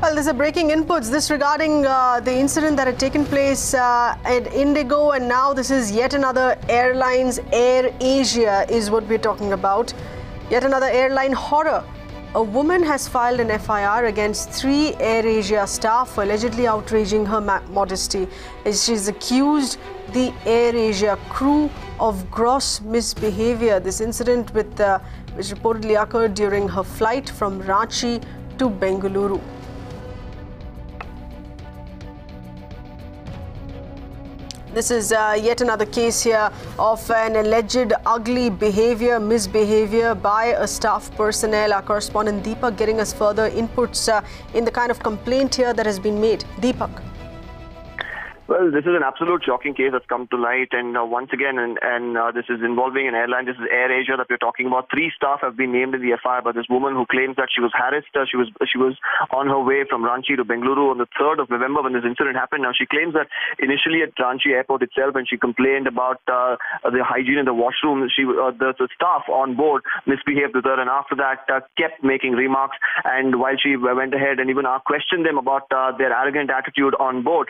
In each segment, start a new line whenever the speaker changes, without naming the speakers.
Well, there's a breaking inputs. This regarding the incident that had taken place at Indigo, and now this is yet another airline's Air Asia is what we're talking about. Yet another airline horror. A woman has filed an F.I.R. against 3 Air Asia staff for allegedly outraging her modesty. She's accused the Air Asia crew of gross misbehavior. This incident which reportedly occurred during her flight from Ranchi to Bengaluru. This is yet another case here of an alleged ugly misbehavior by a staff personnel. Our correspondent Deepak getting us further inputs in the kind of complaint here that has been made. Deepak.
Well, this is an absolute shocking case that's come to light, and once again, this is involving an airline. This is Air Asia that we're talking about. 3 staff have been named in the FIR by this woman who claims that she was harassed. She was on her way from Ranchi to Bengaluru on the 3rd of November when this incident happened. Now, she claims that initially at Ranchi airport itself, when she complained about the hygiene in the washroom, the staff on board misbehaved with her, and after that kept making remarks. And while she went ahead and even questioned them about their arrogant attitude on board,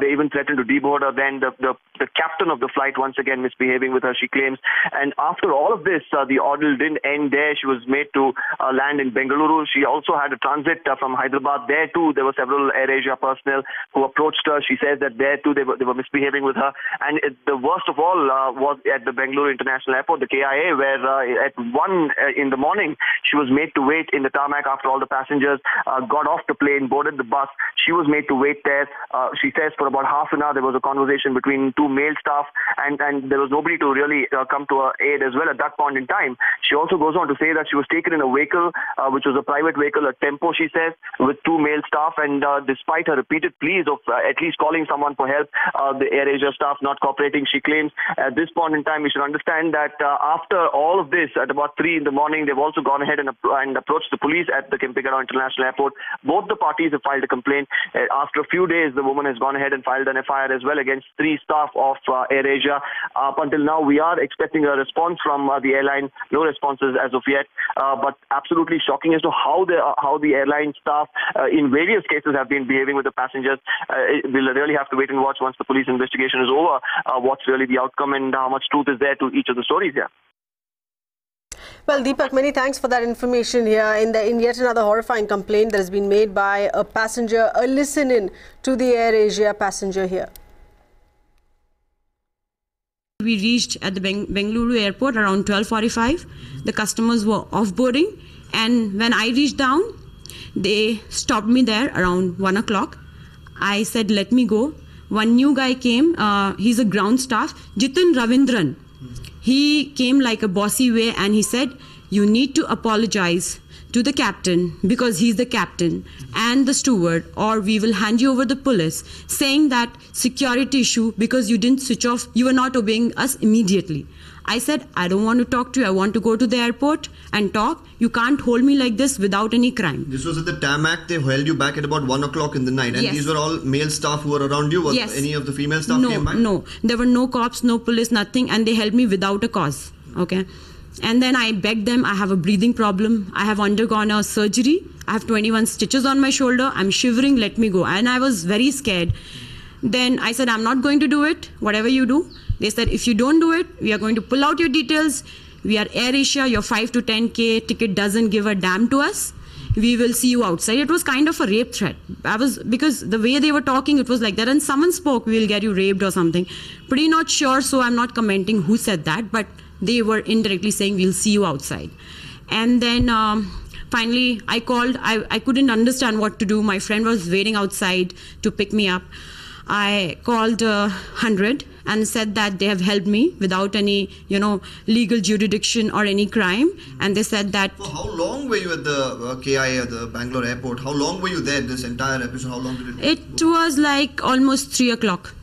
they even threatened to deboard her. Then the captain of the flight once again misbehaving with her, she claims. And after all of this, the ordeal didn't end there. She was made to land in Bengaluru. She also had a transit from Hyderabad. There too, there were several Air Asia personnel who approached her. She says that there too they were misbehaving with her. And the worst of all was at the Bengaluru International Airport, the KIA, where at 1 in the morning, she was made to wait in the tarmac after all the passengers got off the plane, boarded the bus. She was made to wait there. She says for about half an hour there was a conversation between 2 male staff, and there was nobody to really come to her aid as well at that point in time. She also goes on to say that she was taken in a vehicle, which was a private vehicle, a tempo, she says, with 2 male staff, and despite her repeated pleas of at least calling someone for help, the Air Asia staff not cooperating, she claims at this point in time we should understand that after all of this, at about 3 in the morning, they've also gone ahead and approached the police at the Kempegowda International Airport. Both the parties have filed a complaint. After a few days, the woman has gone ahead and filed an FIR as well against 3 staff of Air Asia. Up until now, we are expecting a response from the airline. No responses as of yet, but absolutely shocking as to how the airline staff in various cases have been behaving with the passengers. We'll really have to wait and watch once the police investigation is over, what's really the outcome and how much truth is there to each of the stories here.
Well, Deepak, many thanks for that information here. In yet another horrifying complaint that has been made by a passenger, a listen-in to the Air Asia passenger here.
We reached at the Bengaluru airport around 12:45. The customers were off-boarding, and when I reached down, they stopped me there around 1 o'clock. I said, let me go. One new guy came. He's a ground staff, Jitin Ravindran. He came like a bossy way and he said, you need to apologize to the captain because he's the captain and the steward, or we will hand you over the police, saying that security issue because you didn't switch off, you were not obeying us immediately. I said, I don't want to talk to you. I want to go to the airport and talk. You can't hold me like this without any crime.
This was at the tarmac. They held you back at about 1 o'clock in the night. And
yes.
These were all male staff who were around you? Was
yes.
Any of the female staff came back?
No. There were no cops, no police, nothing. And they held me without a cause. Okay. And then I begged them. I have a breathing problem. I have undergone a surgery. I have 21 stitches on my shoulder. I'm shivering. Let me go. And I was very scared. Then I said, I'm not going to do it. Whatever you do. They said, if you don't do it, we are going to pull out your details. We are Air Asia. Your 5 to 10K ticket doesn't give a damn to us. We will see you outside. It was kind of a rape threat. Because the way they were talking, it was like that. And someone spoke, we will get you raped or something. Pretty not sure, so I'm not commenting who said that. But they were indirectly saying, we'll see you outside. And then finally, I called. I couldn't understand what to do. My friend was waiting outside to pick me up. I called 100 and said that they have helped me without any, legal jurisdiction or any crime. And they said that...
So how long were you at the KIA, the Bangalore airport? How long were you there this entire episode? How long did it...
It was like almost 3 o'clock.